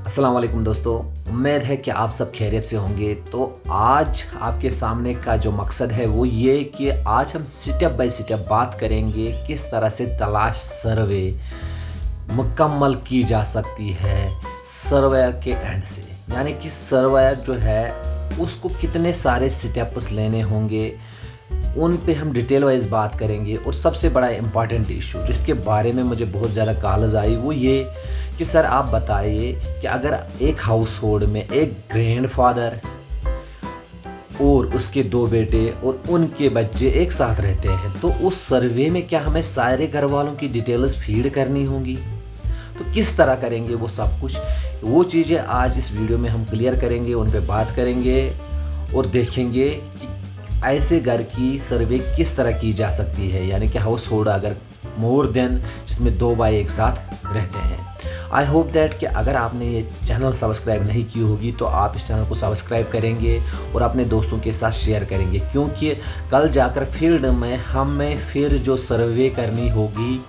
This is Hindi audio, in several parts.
अस्सलाम वालेकुम दोस्तों। उम्मीद है कि आप सब खैरियत से होंगे। तो आज आपके सामने का जो मकसद है वो ये कि आज हम स्टेप बाय स्टेप बात करेंगे किस तरह से तलाश सर्वे मुकम्मल की जा सकती है सर्वेयर के एंड से। यानी कि सर्वेयर जो है उसको कितने सारे स्टेप्स लेने होंगे, उन पे हम डिटेल वाइज बात करेंगे। और सबसे बड़ा इम्पॉर्टेंट इशू जिसके बारे में मुझे बहुत ज़्यादा कॉल्स आई वो ये कि सर आप बताइए कि अगर एक हाउस होल्ड में एक ग्रैंडफादर और उसके दो बेटे और उनके बच्चे एक साथ रहते हैं तो उस सर्वे में क्या हमें सारे घर वालों की डिटेल्स फीड करनी होंगी? तो किस तरह करेंगे वो सब कुछ, वो चीज़ें आज इस वीडियो में हम क्लियर करेंगे, उन पे बात करेंगे और देखेंगे कि ऐसे घर की सर्वे किस तरह की जा सकती है। यानी कि हाउस होल्ड अगर मोर देन जिसमें दो भाई एक साथ रहते हैं। आई होप दैट कि अगर आपने ये चैनल सब्सक्राइब नहीं की होगी तो आप इस चैनल को सब्सक्राइब करेंगे और अपने दोस्तों के साथ शेयर करेंगे, क्योंकि कल जाकर फील्ड में हमें फिर जो सर्वे करनी होगी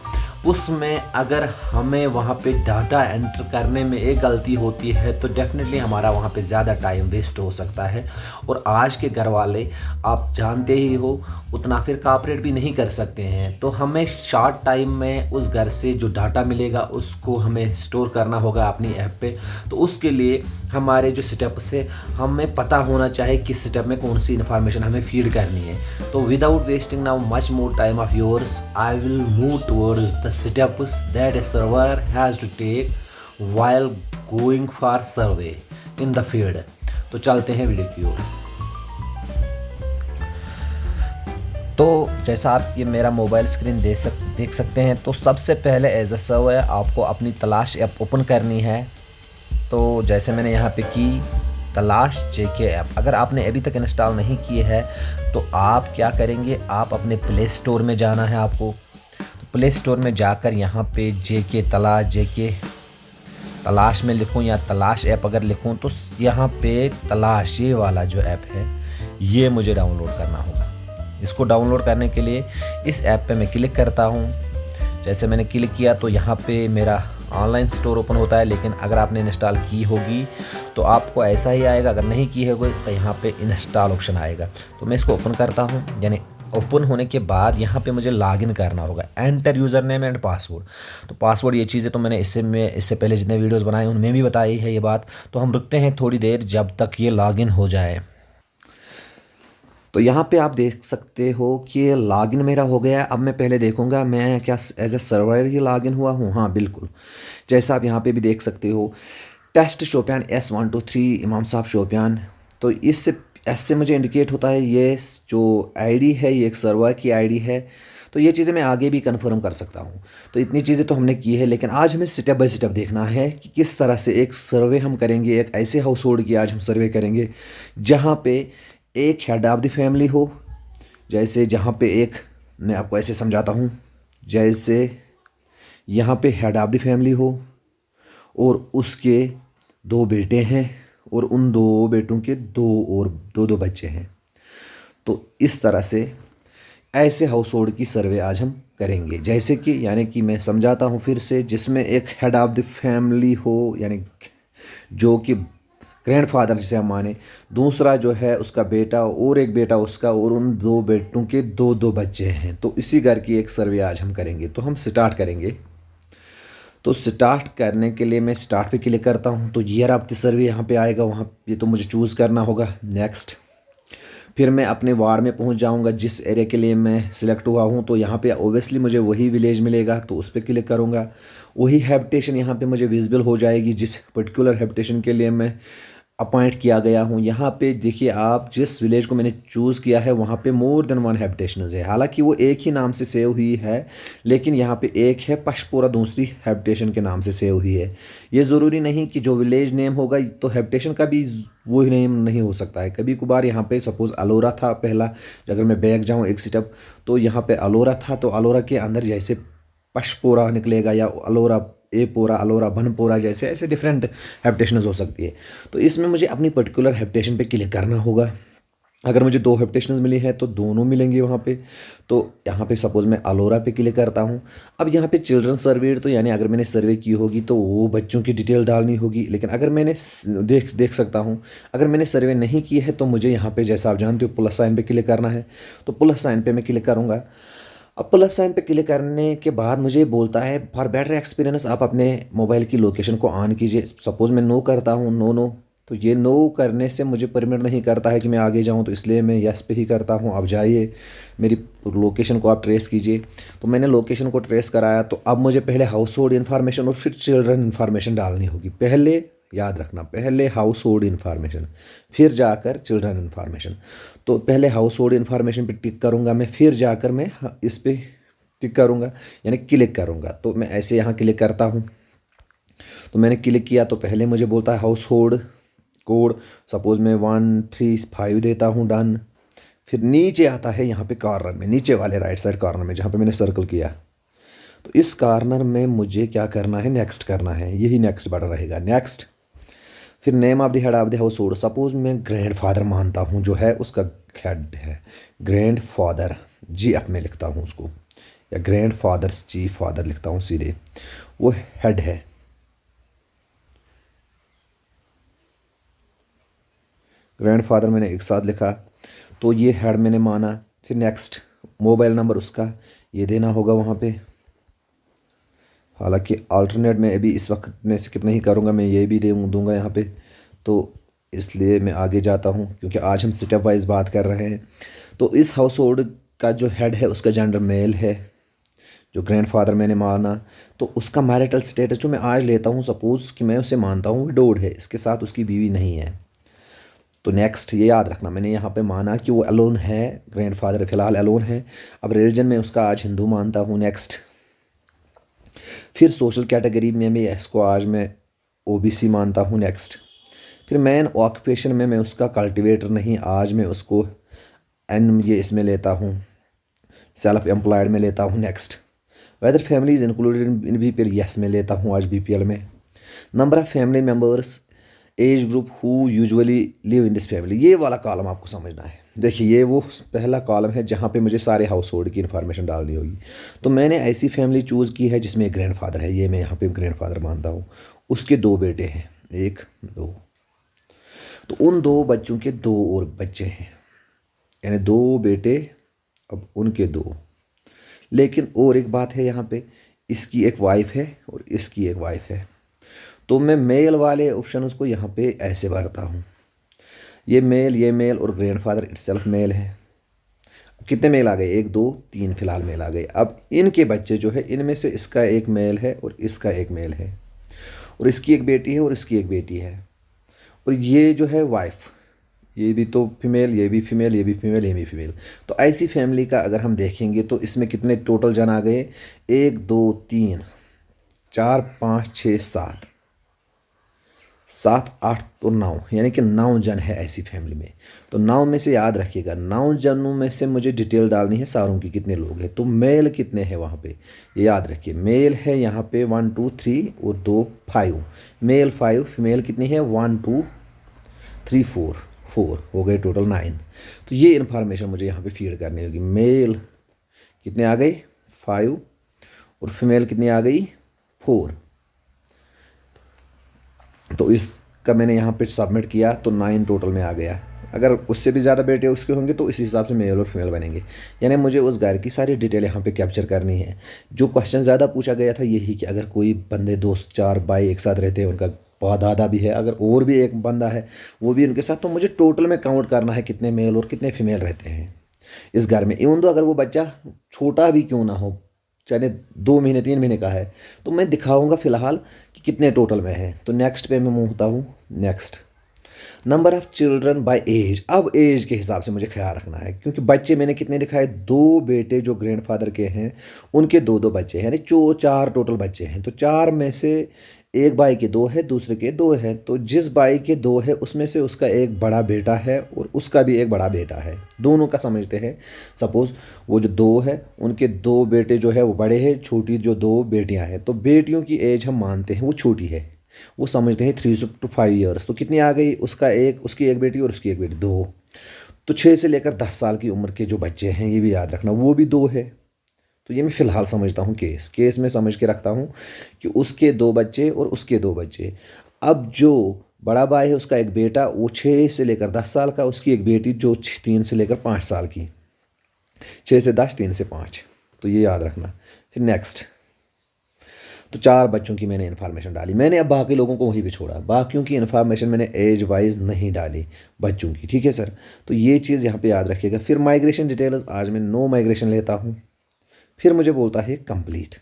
उसमें अगर हमें वहाँ पे डाटा एंटर करने में एक गलती होती है तो डेफिनेटली हमारा वहाँ पे ज़्यादा टाइम वेस्ट हो सकता है। और आज के घर वाले आप जानते ही हो उतना फिर कॉपरेट भी नहीं कर सकते हैं। तो हमें शॉर्ट टाइम में उस घर से जो डाटा मिलेगा उसको हमें स्टोर करना होगा अपनी ऐप पे। तो उसके लिए हमारे जो स्टेप्स है हमें पता होना चाहिए किस स्टेप में कौन सी इन्फॉर्मेशन हमें फीड करनी है। तो without wasting now much more time of yours I will move towards the steps that a surveyor has to take while going for survey in the field। तो चलते हैं वीडियो की ओर। तो जैसा आप ये मेरा मोबाइल स्क्रीन देख सकते हैं, तो सबसे पहले एज अ सर्वेयर आपको अपनी तलाश ऐप ओपन करनी है। तो जैसे मैंने यहाँ पे की तलाश जेके ऐप, अगर आपने अभी तक इंस्टॉल नहीं की है तो आप क्या करेंगे, आप अपने प्ले स्टोर में जाना है। आपको प्ले स्टोर में जाकर यहाँ पे जेके तलाश में लिखूँ या तलाश ऐप अगर लिखूँ तो यहाँ पे तलाश ये वाला जो ऐप है ये मुझे डाउनलोड करना होगा। इसको डाउनलोड करने के लिए इस ऐप पे मैं क्लिक करता हूँ। जैसे मैंने क्लिक किया तो यहाँ पे मेरा ऑनलाइन स्टोर ओपन होता है, लेकिन अगर आपने इंस्टॉल की होगी तो आपको ऐसा ही आएगा। अगर नहीं की होगी तो यहाँ पे इंस्टॉल ऑप्शन आएगा। तो मैं इसको ओपन करता हूँ। यानी ओपन होने के बाद यहाँ पे मुझे लॉगिन करना होगा, enter user name and password. तो पासवर्ड ये चीज़ें तो मैंने इससे पहले जितने वीडियोस बनाए उनमें भी बताई है ये बात। तो हम रुकते हैं थोड़ी देर जब तक ये लॉगिन हो जाए। तो यहाँ पे आप देख सकते हो कि लॉगिन मेरा हो गया है। अब मैं पहले देखूँगा मैं क्या एज ए सर्वाइवर ही लॉगिन हुआ हूँ। हाँ बिल्कुल, जैसा आप यहाँ पे भी देख सकते हो टेस्ट शोपियान S123 इमाम साहब शोपियान। तो इससे ऐसे मुझे इंडिकेट होता है ये जो आईडी है ये एक सर्वर की आईडी है। तो ये चीज़ें मैं आगे भी कंफर्म कर सकता हूँ। तो इतनी चीज़ें तो हमने की है, लेकिन आज हमें स्टेप बाय स्टेप देखना है कि किस तरह से एक सर्वे हम करेंगे। एक ऐसे हाउस होल्ड की आज हम सर्वे करेंगे जहाँ पे एक हेड ऑफ़ द फैमिली हो। जैसे जहाँ पे एक, मैं आपको ऐसे समझाता हूँ, जैसे यहाँ पे हेड ऑफ़ द फैमिली हो और उसके दो बेटे हैं और उन दो बेटों के दो बच्चे हैं। तो इस तरह से ऐसे हाउस होल्ड की सर्वे आज हम करेंगे। जैसे कि यानी कि मैं समझाता हूँ फिर से, जिसमें एक हेड ऑफ़ द फैमिली हो यानी जो कि ग्रैंडफादर जिसे हम माने, दूसरा जो है उसका बेटा और एक बेटा उसका, और उन दो बेटों के दो बच्चे हैं। तो इसी घर की एक सर्वे आज हम करेंगे। तो हम स्टार्ट करेंगे। तो स्टार्ट करने के लिए मैं स्टार्ट पे क्लिक करता हूँ। तो ईयर ऑफ द सर्वे यहाँ पे आएगा, वहाँ ये तो मुझे चूज़ करना होगा। नेक्स्ट, फिर मैं अपने वार्ड में पहुँच जाऊँगा जिस एरिया के लिए मैं सिलेक्ट हुआ हूँ। तो यहाँ पे ओबियसली मुझे वही विलेज मिलेगा, तो उस पर क्लिक करूँगा। वही हैबिटेशन यहाँ पे मुझे विजिबल हो जाएगी जिस पर्टिकुलर हैबिटेशन के लिए मैं अपॉइंट किया गया हूँ। यहाँ पे देखिए आप, जिस विलेज को मैंने चूज़ किया है वहाँ पे मोर देन वन हैबिटेशंस है। हालांकि वो एक ही नाम से सेव हुई है, लेकिन यहाँ पे एक है पशपोरा दूसरी हैबिटेशन के नाम से सेव हुई है। ये ज़रूरी नहीं कि जो विलेज नेम होगा तो हैबिटेशन का भी वही नेम नहीं हो सकता है। कभी कभार यहाँ पे सपोज़ अलोरा था पहला, अगर मैं बैक जाऊँ एक स्टेप तो यहाँ पे अलोरा था, तो अलोरा के अंदर जैसे पशपोरा निकलेगा या अलोरा ए पोरा, अलोरा बनपोरा, जैसे ऐसे डिफरेंट हैबिटेशंस हो सकती है। तो इसमें मुझे अपनी पर्टिकुलर हैबिटेशन पे क्लिक करना होगा। अगर मुझे 2 हैबिटेशंस मिली हैं तो दोनों मिलेंगे वहाँ पे। तो यहाँ पे सपोज़ मैं अलोरा पे क्लिक करता हूँ। अब यहाँ पे चिल्ड्रन सर्वेड, तो यानी अगर मैंने सर्वे की होगी तो वो बच्चों की डिटेल डालनी होगी। लेकिन अगर मैंने देख देख सकता हूँ, अगर मैंने सर्वे नहीं की है तो मुझे यहाँ पे जैसा आप जानते हो प्लस साइन पे क्लिक करना है। तो प्लस साइन पे मैं क्लिक करूँगा। अब प्लस साइन पे क्लिक करने के बाद मुझे बोलता है फॉर बेटर एक्सपीरियंस आप अपने मोबाइल की लोकेशन को ऑन कीजिए। सपोज़ मैं नो करता हूँ, नो नो, तो ये नो करने से मुझे परमिट नहीं करता है कि मैं आगे जाऊँ, तो इसलिए मैं यस पे ही करता हूँ। अब जाइए मेरी लोकेशन को आप ट्रेस कीजिए। तो मैंने लोकेशन को ट्रेस कराया। तो अब मुझे पहले हाउस होल्ड इन्फॉर्मेशन और फिर चिल्ड्रन इन्फॉर्मेशन डालनी होगी। पहले याद रखना, पहले हाउस होल्ड इन्फॉर्मेशन फिर जाकर चिल्ड्रन इन्फॉर्मेशन। तो पहले हाउस होल्ड इन्फॉर्मेशन पे टिक करूँगा मैं, फिर जाकर मैं इस पर टिक करूँगा यानी क्लिक करूँगा। तो मैं ऐसे यहाँ क्लिक करता हूँ। तो मैंने क्लिक किया तो पहले मुझे बोलता है हाउस होल्ड कोड, सपोज़ मैं 135 देता हूँ, डन। फिर नीचे आता है यहाँ पे कॉर्नर में, नीचे वाले राइट साइड कॉर्नर में जहाँ पे मैंने सर्कल किया। तो इस कॉर्नर में मुझे क्या करना है, नेक्स्ट करना है। यही नेक्स्ट बटन रहेगा, नेक्स्ट। फिर name of the head of the house hold, suppose मैं ग्रैंड फादर मानता हूँ जो है उसका हेड है ग्रैंड फादर, जी एफ में लिखता हूँ उसको, या ग्रैंड फादर्स जी फादर लिखता हूँ सीधे, वो हेड है। ग्रैंडफादर मैंने एक साथ लिखा, तो ये हेड मैंने माना। फिर नेक्स्ट, मोबाइल नंबर उसका ये देना होगा वहाँ पे। हालांकि अल्टरनेट में अभी इस वक्त मैं स्किप नहीं करूँगा, मैं ये भी दूँगा यहाँ पे। तो इसलिए मैं आगे जाता हूँ क्योंकि आज हम स्टेप वाइज बात कर रहे हैं। तो इस हाउस होल्ड का जो हेड है उसका जेंडर मेल है, जो ग्रैंडफादर मैंने माना। तो उसका मैरिटल स्टेटस जो मैं आज लेता हूँ, सपोज़ कि मैं उसे मानता हूँ विडोड है, इसके साथ उसकी बीवी नहीं है। तो नेक्स्ट ये याद रखना, मैंने यहाँ पे माना कि वो अलोन है, ग्रैंडफादर फ़िलहाल अलोन है। अब रिलीजन में उसका आज हिंदू मानता हूँ, नेक्स्ट। फिर सोशल कैटेगरी में भी इसको आज मैं ओबीसी मानता हूँ, नेक्स्ट। फिर मैन ऑक्यूपेशन में मैं उसका कल्टिवेटर नहीं, आज मैं उसको एन ये इसमें लेता हूँ, सेल्फ एम्प्लॉयड में लेता हूँ, next. Whether family is included in BPL, yes में लेता हूँ आज बीपीएल में। Number of family members, age group who usually live in this family, ये वाला कॉलम आपको समझना है। देखिए ये वो पहला कॉलम है जहाँ पे मुझे सारे हाउस होल्ड की इन्फॉर्मेशन डालनी होगी। तो मैंने ऐसी फैमिली चूज़ की है जिसमें एक ग्रैंडफादर है, ये मैं यहाँ पे ग्रैंडफादर मानता हूँ। उसके 2 बेटे हैं, 1 2। तो उन 2 बच्चों के 2 और बच्चे हैं, यानी 2 बेटे, अब उनके 2। लेकिन और एक बात है यहाँ पे, इसकी एक वाइफ है और इसकी एक वाइफ है। तो मैं मेल वाले ऑप्शन उसको यहाँ पे ऐसे भरता हूँ, ये मेल और ग्रैंडफादर इटसेल्फ मेल है। कितने मेल आ गए, 1 2 3 फिलहाल मेल आ गए। अब इनके बच्चे जो है, इनमें से इसका एक मेल है और इसका एक मेल है, और इसकी एक बेटी है और इसकी एक बेटी है। और ये जो है वाइफ, ये भी तो फीमेल, ये भी फीमेल, ये भी फीमेल, ये भी फीमेल। तो ऐसी फैमिली का अगर हम देखेंगे तो इसमें कितने टोटल जन आ गए, 1 2 3 4 5 6 7 7 8 तो 9, यानी कि 9 जन है ऐसी फैमिली में। तो 9 में से याद रखिएगा, 9 जनों में से मुझे डिटेल डालनी है सारों की कितने लोग हैं। तो मेल कितने हैं वहाँ पे, ये याद रखिए। मेल है यहाँ पे 1 2 3 और 2 5, मेल 5, फीमेल कितनी है 1 2 3 4 हो गए टोटल 9। तो ये इन्फॉर्मेशन मुझे यहाँ पे फीड करनी होगी। मेल कितने आ गए 5 और फीमेल कितनी आ गई 4। तो इसका मैंने यहाँ पे सबमिट किया तो 9 टोटल में आ गया। अगर उससे भी ज़्यादा बेटे उसके होंगे तो इस हिसाब से मेल और फीमेल बनेंगे। यानी मुझे उस घर की सारी डिटेल यहाँ पे कैप्चर करनी है। जो क्वेश्चन ज़्यादा पूछा गया था यही कि अगर कोई बंदे 2 4 भाई एक साथ रहते हैं, उनका दादा भी है, अगर और भी एक बंदा है वो भी उनके साथ, तो मुझे टोटल में काउंट करना है कितने मेल और कितने फीमेल रहते हैं इस घर में। इवन तो अगर वो बच्चा छोटा भी क्यों ना हो, चाहे 2 महीने 3 महीने का है, तो मैं दिखाऊंगा फ़िलहाल कि कितने टोटल में है। तो नेक्स्ट पे मैं मुँहता हूँ, next. Number of children by age, अब एज के हिसाब से मुझे ख्याल रखना है क्योंकि बच्चे मैंने कितने दिखाए, 2 बेटे जो ग्रैंडफादर के हैं उनके 2 बच्चे हैं, यानी 4 टोटल बच्चे हैं। तो 4 में से एक भाई के 2 है, दूसरे के 2 है। तो जिस भाई के 2 है उसमें से उसका एक बड़ा बेटा है और उसका भी एक बड़ा बेटा है, दोनों का समझते हैं। सपोज़ वो जो 2 है उनके 2 बेटे जो है वो बड़े हैं, छोटी जो 2 बेटियां हैं। तो बेटियों की एज हम मानते हैं वो छोटी है, वो समझते हैं 3 to 5 ईयर्स। तो कितनी आ गई, उसका एक, उसकी एक बेटी और उसकी एक बेटी 2। तो 6 से लेकर 10 साल की उम्र के जो बच्चे हैं ये भी याद रखना, वो भी 2 है। तो ये मैं फ़िलहाल समझता हूँ केस में समझ के रखता हूँ कि उसके 2 बच्चे और उसके 2 बच्चे। अब जो बड़ा भाई है उसका एक बेटा, वो 6 से लेकर 10 साल का, उसकी एक बेटी जो 3 से लेकर 5 साल की। 6 से 10, 3 से 5, तो ये याद रखना। फिर नेक्स्ट, तो 4 बच्चों की मैंने इन्फॉर्मेशन डाली। मैंने अब बाकी लोगों को वहीं पे छोड़ा, बाकियों की इन्फॉर्मेशन मैंने एज वाइज नहीं डाली बच्चों की, ठीक है सर। तो ये चीज़ यहाँ पे याद रखिएगा। फिर माइग्रेशन डिटेल्स, आज मैं नो माइग्रेशन लेता हूँ। फिर मुझे बोलता है कंप्लीट।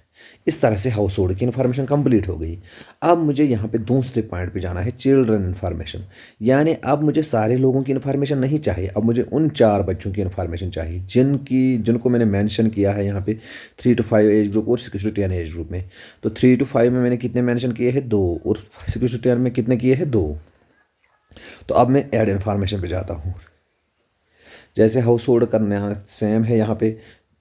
इस तरह से हाउस होल्ड की इन्फॉर्मेशन कंप्लीट हो गई। अब मुझे यहाँ पे दूसरे पॉइंट पे जाना है, चिल्ड्रन इन्फॉर्मेशन। यानी अब मुझे सारे लोगों की इन्फॉर्मेशन नहीं चाहिए, अब मुझे उन 4 बच्चों की इन्फॉर्मेशन चाहिए जिनको मैंने मेंशन किया है यहाँ पे 3 to 5 एज ग्रुप और 6 to 10 एज ग्रुप में। तो 3 to 5 में मैंने कितने मेंशन किए हैं? 2, और 6 to 10 में कितने किए हैं? 2। तो अब मैं ऐड इन्फॉर्मेशन पे जाता हूँ। जैसे हाउस होल्ड करना सेम है यहाँ पे,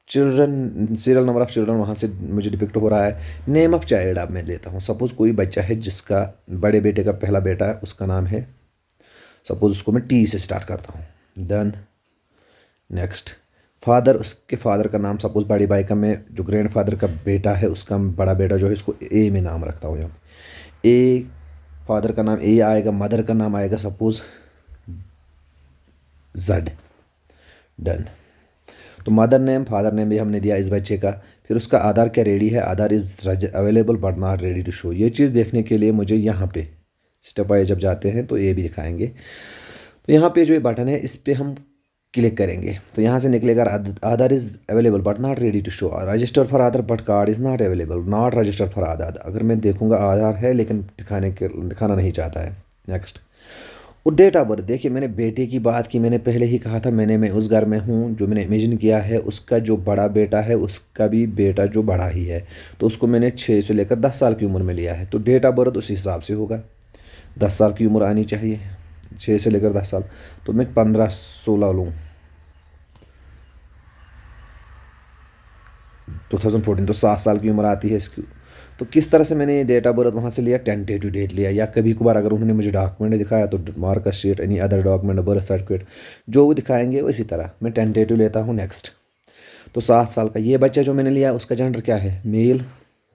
children, serial number of children वहाँ से मुझे डिपिक्ट हो रहा है। नेम ऑफ चाइल्ड अब मैं लेता हूँ। सपोज़ कोई बच्चा है जिसका बड़े बेटे का पहला बेटा है, उसका नाम है, सपोज़ उसको मैं टी से स्टार्ट करता हूँ। देन नेक्स्ट, फादर, उसके फादर का नाम, सपोज़ बड़ी भाई का मैं जो ग्रैंड फादर का बेटा है उसका बड़ा बेटा जो है इसको ए में नाम रखता हूँ। यहाँ ए, फादर का नाम ए आएगा, मदर का नाम आएगा सपोज़ जेड। डन। तो मदर नेम, फादर नेम भी हमने दिया इस बच्चे का। फिर उसका आधार क्या रेडी है? Aadhaar is available but not ready to show. ये चीज़ देखने के लिए मुझे यहाँ पे स्टेप वाइज जब जाते हैं तो ये भी दिखाएंगे। तो यहाँ पे जो ये बटन है इस पर हम क्लिक करेंगे तो यहाँ से निकलेगा Aadhaar is available but not ready to show, register for Aadhaar but card is not available, not register for Aadhaar. अगर मैं देखूँगा आधार है लेकिन दिखाना नहीं चाहता है। नेक्स्ट, और डेट ऑफ बर्थ, देखिए मैंने बेटे की बात की, मैंने पहले ही कहा था मैं उस घर में हूँ जो मैंने इमेजिन किया है, उसका जो बड़ा बेटा है उसका भी बेटा जो बड़ा ही है, तो उसको मैंने 6 से लेकर 10 साल की उम्र में लिया है। तो डेट ऑफ बर्थ उस हिसाब से होगा, 10 साल की उम्र आनी चाहिए, 6 से लेकर 10 साल। तो मैं 15-16 लूँ, 2014, तो 7 साल की उम्र आती है इसकी। तो किस तरह से मैंने डेट ऑफ बर्थ वहाँ से लिया? टेंटेटिव डेट लिया, या कभी कभार अगर उन्होंने मुझे डॉक्यूमेंट दिखाया तो marksheet, any other document, birth certificate, जो वो दिखाएंगे वो इसी तरह मैं टेंटेटिव लेता हूँ। नेक्स्ट, तो 7 साल का ये बच्चा जो मैंने लिया उसका जेंडर क्या है? मेल।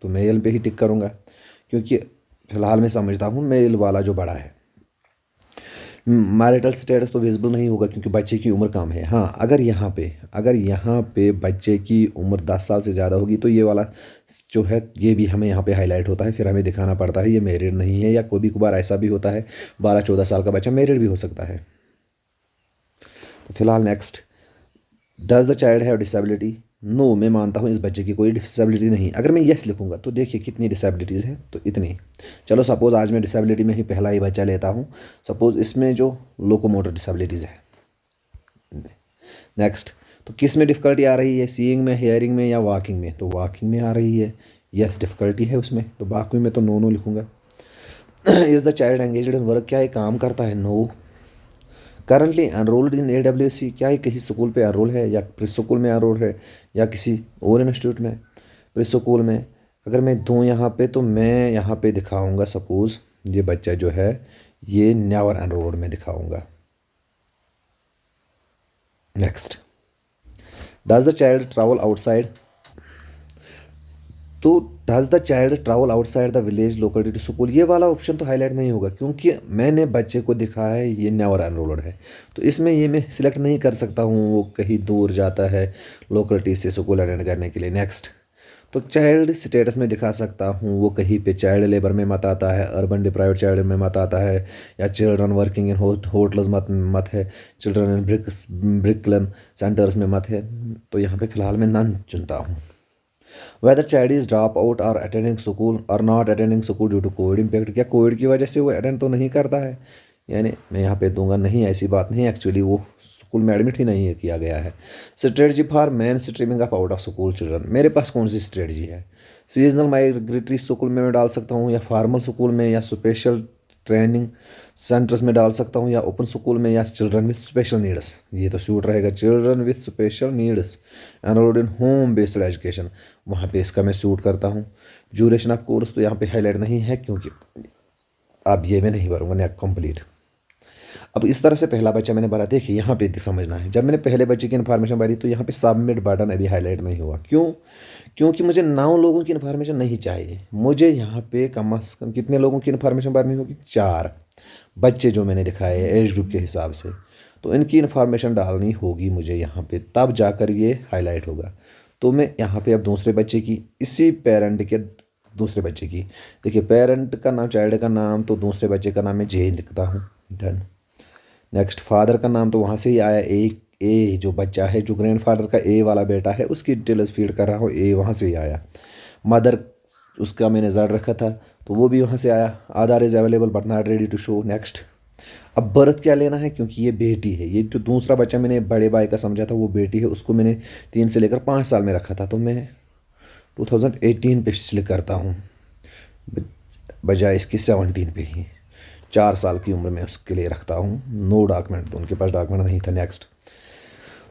तो मेल पे ही टिक करूँगा क्योंकि फ़िलहाल मैं समझता हूँ मेल वाला जो बड़ा है। मैरिटल स्टेटस तो विजिबल नहीं होगा क्योंकि बच्चे की उम्र कम है। हाँ, अगर यहाँ पे बच्चे की उम्र 10 साल से ज़्यादा होगी तो ये वाला जो है ये भी हमें यहाँ पे हाईलाइट होता है, फिर हमें दिखाना पड़ता है ये मैरिड नहीं है, या कभी कभार ऐसा भी होता है 12-14 साल का बच्चा मैरिड भी हो सकता है। तो फिलहाल next, does the child have disability? No, मैं मानता हूँ इस बच्चे की कोई डिसेबिलिटी नहीं। अगर मैं येस लिखूँगा तो देखिए कितनी डिसेबिलिटीज़ है, तो इतनी। चलो सपोज़ आज मैं डिसेबिलिटी में ही पहला ही बच्चा लेता हूँ, सपोज़ इसमें जो लोकोमोटर डिसेबिलिटीज़ है। नेक्स्ट, तो किस में डिफ़िकल्टी आ रही है? सीइंग में, हेयरिंग में, या वॉकिंग में? तो वॉकिंग में आ रही है, यस डिफ़िकल्टी है उसमें, तो बाकी में तो नो लिखूँगा। Is the child engaged in work? क्या ये काम करता है? No. Currently enrolled in AWC? क्या ये किसी स्कूल पे एनरोल है, या प्री स्कूल में एनरोल है, या किसी और इंस्टीट्यूट में? प्री स्कूल में। अगर मैं दूँ यहाँ पे तो मैं यहाँ पे दिखाऊंगा सपोज़ ये बच्चा जो है ये नेवर एनरोल्ड में दिखाऊंगा। Next, does the child travel outside? तो does the child travel outside the village locality to school? ये वाला ऑप्शन तो हाईलाइट नहीं होगा क्योंकि मैंने बच्चे को दिखाया है ये नेवर एनरोल्ड है, तो इसमें ये मैं सिलेक्ट नहीं कर सकता हूँ वो कहीं दूर जाता है लोकेलिटी से स्कूल अटेंड करने के लिए। नेक्स्ट, तो चाइल्ड स्टेटस में दिखा सकता हूँ वो कहीं पे चाइल्ड लेबर में मत आता है, अर्बन डिप्राइव्ड चाइल्ड में मत आता है, या चिल्ड्रन वर्किंग इन होटल्स मत है, चिल्ड्रन इन ब्रिकलन सेंटर्स में मत है। तो यहाँ पे फ़िलहाल मैं नन चुनता हूँ। Whether child is drop out और अटेंडिंग स्कूल और not attending school due to COVID impact? क्या कोविड की वजह से वो अटेंड तो नहीं करता है? यानी मैं यहाँ पे दूंगा नहीं, ऐसी बात नहीं, एक्चुअली वो स्कूल में एडमिट ही नहीं किया गया है। Strategy for main streaming of out of school children? मेरे पास कौन सी स्ट्रेटजी है? सीजनल माइग्रेटरी स्कूल में मैं डाल सकता हूँ, या फार्मल स्कूल में, या स्पेशल ट्रेनिंग सेंटर्स में डाल सकता हूँ, या ओपन स्कूल में, या चिल्ड्रन विथ स्पेशल नीड्स? ये तो सूट रहेगा, children with special needs enrolled in home based education, वहाँ पे इसका मैं सूट करता हूँ। ड्यूरेशन ऑफ कोर्स तो यहाँ पे हाईलाइट नहीं है क्योंकि अब ये मैं नहीं भरूँगा। Next complete. अब इस तरह से पहला बच्चा मैंने भरा। देखिए यहाँ पे समझना है, जब मैंने पहले बच्चे की इन्फॉर्मेशन भरी तो यहाँ पे सबमिट बटन अभी हाईलाइट नहीं हुआ। क्यों? क्योंकि मुझे 9 लोगों की इन्फॉर्मेशन नहीं चाहिए। मुझे यहाँ पे कम अज़ कम कितने लोगों की इन्फॉर्मेशन भरनी होगी? 4 बच्चे जो मैंने दिखाए हैं एज ग्रुप के हिसाब से, तो इनकी इन्फॉर्मेशन डालनी होगी मुझे यहाँ पे, तब जाकर ये हाईलाइट होगा। तो मैं यहाँ पे अब दूसरे बच्चे की, इसी पेरेंट के दूसरे बच्चे की, देखिए पेरेंट का नाम, चाइल्ड का नाम, तो दूसरे बच्चे का नाम मैं जे लिखता हूँ। डन। नेक्स्ट फादर का नाम तो वहाँ से ही आया, ए जो बच्चा है, जो ग्रैंडफादर का ए वाला बेटा है, उसकी डिटेल्स फीड कर रहा हूँ, ए वहाँ से ही आया। मदर, उसका मैंने ज़ड रखा था तो वो भी वहाँ से आया। Aadhaar is available but not ready to show. Next. अब बर्थ क्या लेना है, क्योंकि ये बेटी है। ये जो दूसरा बच्चा मैंने बड़े भाई का समझा था वो बेटी है, उसको मैंने 3 से लेकर 5 साल में रखा था, तो मैं 2018 पे सिलेक्ट करता हूँ बजाय इसकी 17 पे ही। 4 साल की उम्र में उसके लिए रखता हूँ। नो डॉक्यूमेंट, तो उनके पास डॉक्यूमेंट नहीं था। नेक्स्ट।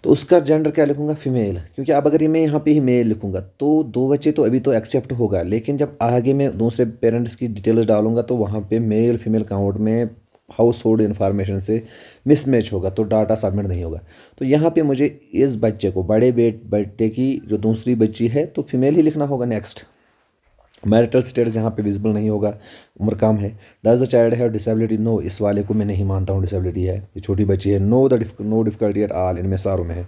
तो उसका जेंडर क्या लिखूंगा? फीमेल, क्योंकि अब अगर ये मैं यहाँ पे ही मेल लिखूंगा तो 2 बच्चे तो अभी तो एक्सेप्ट होगा, लेकिन जब आगे मैं दूसरे पेरेंट्स की डिटेल्स डालूंगा तो वहाँ पे मेल फीमेल काउंट में हाउस होल्ड इन्फॉर्मेशन से मिसमैच होगा, तो डाटा सबमिट नहीं होगा। तो यहाँ पे मुझे इस बच्चे को, बड़े बेटे की जो दूसरी बच्ची है, तो फीमेल ही लिखना होगा। नेक्स्ट। मैरिटल स्टेटस यहाँ पे विजिबल नहीं होगा, उम्र कम है। Does the child have disability? No, इस वाले को मैं नहीं मानता हूँ डिसेबिलिटी है, ये छोटी बच्ची है। नो डिफिकल्टी एट ऑल, इनमें सारों में है।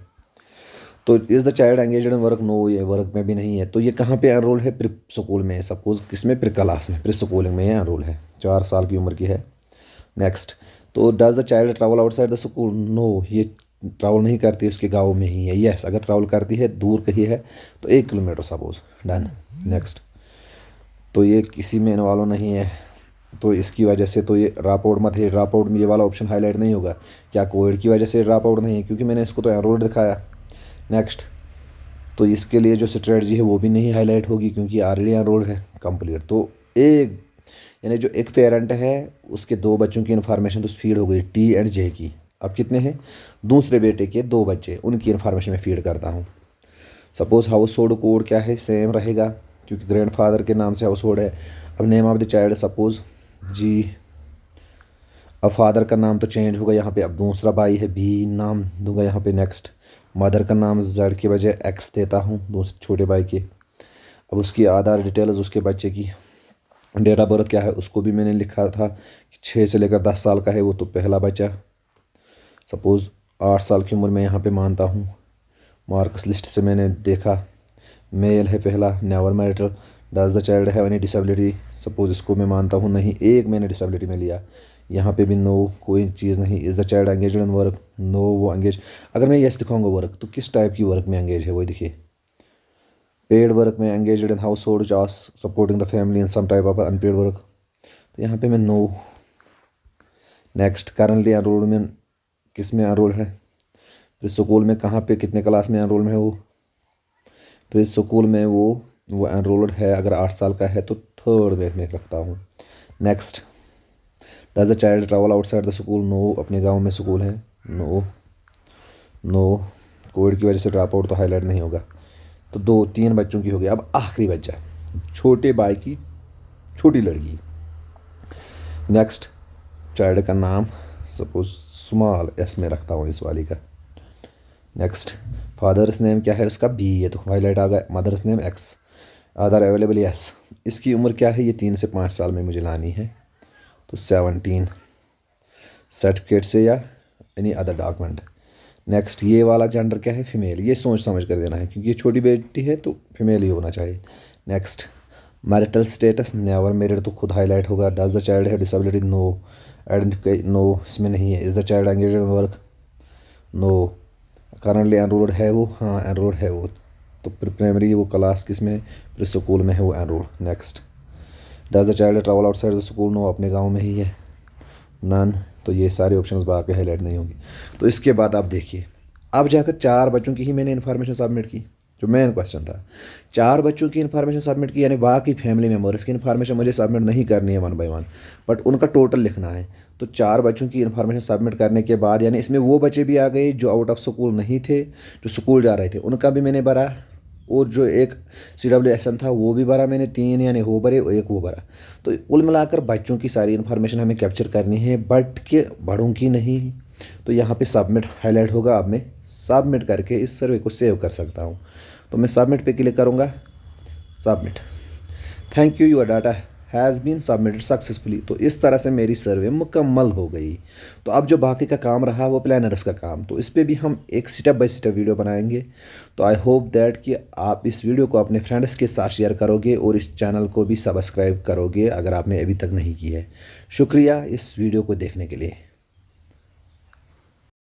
तो is the child engage in work? No, ये वर्क में भी नहीं है। तो ये कहाँ पे एनरोल है? प्री स्कूल में। सपोज किसमें? प्री क्लास में, प्री स्कूलिंग में ये एनरोल है। 4 साल की उम्र की है। नेक्स्ट। तो does the child travel outside the school? No, ये ट्रैवल नहीं करती, उसके गाँव में ही है। यस, अगर ट्रैवल करती है, दूर कहीं है तो 1 किलोमीटर सपोज। डन। नेक्स्ट। तो ये किसी में इन्वॉल्व नहीं है, तो इसकी वजह से तो ये ड्रॉप आउट मत है। ड्रॉप आउट में ये वाला ऑप्शन हाईलाइट नहीं होगा। क्या कोविड की वजह से ड्रॉप आउट नहीं है? क्योंकि मैंने इसको तो एनरोल्ड दिखाया। नेक्स्ट। तो इसके लिए जो स्ट्रेटजी है वो भी नहीं हाईलाइट होगी, क्योंकि ऑलरेडी एनरोल्ड है। कंप्लीट। तो एक, यानी जो एक पेरेंट है उसके 2 बच्चों की इन्फॉर्मेशन तो फीड हो गई, टी एंड जे की। अब कितने हैं? दूसरे बेटे के 2 बच्चे, उनकी इन्फॉर्मेशन मैं फीड करता हूँ। सपोज हाउस होल्ड कोड क्या है? सेम रहेगा, क्योंकि ग्रैंडफादर के नाम से हाउस होल्ड है। अब name of the child suppose जी। अब फादर का नाम तो चेंज होगा यहाँ पे, अब दूसरा भाई है, बी नाम दूंगा यहाँ पे। नेक्स्ट। मदर का नाम जेड के बजाय एक्स देता हूँ दूसरे छोटे भाई के। अब उसकी आधार डिटेल्स, उसके बच्चे की डेट ऑफ बर्थ क्या है उसको भी मैंने लिखा था कि 6 से लेकर 10 साल का है वो, तो पहला बच्चा। सपोज़ 8 साल की उम्र में यहाँ पे मानता हूँ। मार्क्स लिस्ट से मैंने देखा, मेल है पहला, never marital. Does the child have any disability? Suppose इसको मैं मानता हूँ नहीं, एक मैंने डिसेबिलिटी में लिया। यहाँ पे भी नो, कोई चीज़ नहीं। Is the child engage in work? No, वो एंगेज। अगर मैं यस दिखाऊंगा वर्क, तो किस टाइप की वर्क में एंगेज है वो देखिए। पेड वर्क में engage in household task supporting the family in some type of unpaid work, तो यहाँ पे मैं नो। नेक्स्ट। करंटली एनरोल्ड में किस में एनरोल है? फिर स्कूल में कहाँ पे, कितने क्लास में एनरोल में है वो? फिर स्कूल में वो एनरोल्ड है, अगर 8 साल का है तो 3rd में रखता हूँ। Next. Does the child travel outside the school? No, अपने गांव में स्कूल है। नो नो, कोविड की वजह से ड्रॉप आउट तो हाईलाइट नहीं होगा। तो 2-3 बच्चों की हो गई। अब आखिरी बच्चा, छोटे भाई की छोटी लड़की। नेक्स्ट। चाइल्ड का नाम सपोज स्मॉल एस में रखता हूँ इस वाली का। नेक्स्ट। फादर्स नेम क्या है उसका? बी, ये तो हाईलाइट आ गया। Mother's name X. Aadhaar available? Yes. इसकी उम्र क्या है? ये 3 से 5 साल में मुझे लानी है, तो 17 सर्टिफिकेट से या एनी अदर डॉक्यूमेंट। नेक्स्ट। ये वाला जेंडर क्या है? फीमेल। ये सोच समझ कर देना है, क्योंकि ये छोटी बेटी है तो फीमेल ही होना चाहिए। Next. Marital status never married, तो खुद हाईलाइट होगा। Does the child have disability? No. Identify? No, इसमें नहीं है। Is the child engage in work? No. Currently enrolled है वो? हाँ, एनरोल्ड है वो। तो प्राइमरी वो क्लास किस में? फिर स्कूल में है वो enrol. Next. Does the child travel outside the school? No, अपने गांव में ही है। नन। तो ये सारे ऑप्शंस बाकी हाईलाइट नहीं होंगी। तो इसके बाद आप देखिए, अब जाकर 4 बच्चों की ही मैंने इन्फॉर्मेशन सबमिट की, जो मेन क्वेश्चन था। 4 बच्चों की इन्फॉर्मेशन सबमिट की, यानी बाकी फैमिली मेम्बर्स की इन्फॉर्मेशन मुझे सबमिट नहीं करनी है 1 बाय 1, बट उनका टोटल लिखना है। तो 4 बच्चों की इन्फॉर्मेशन सबमिट करने के बाद, यानी इसमें वो बच्चे भी आ गए जो आउट ऑफ स्कूल नहीं थे, जो स्कूल जा रहे थे, उनका भी मैंने भरा, और जो एक CWSN था वो भी भरा मैंने, 3 यानी वो भरे, एक वो भरा। तो कुल मिलाकर बच्चों की सारी इन्फॉर्मेशन हमें कैप्चर करनी है, बट के बड़ों की नहीं। तो यहाँ पे सबमिट हाईलाइट होगा। अब मैं सबमिट करके इस सर्वे को सेव कर सकता हूँ। तो मैं सबमिट पे क्लिक करूँगा, submit. Thank you, your data has been submitted successfully. तो इस तरह से मेरी सर्वे मुकम्मल हो गई। तो अब जो बाकी का काम रहा वो प्लानर्स का काम, तो इस पर भी हम एक स्टेप बाय स्टेप वीडियो बनाएंगे। तो आई होप दैट कि आप इस वीडियो को अपने फ्रेंड्स के साथ शेयर करोगे और इस चैनल को भी सब्सक्राइब करोगे अगर आपने अभी तक नहीं की है। शुक्रिया इस वीडियो को देखने के लिए।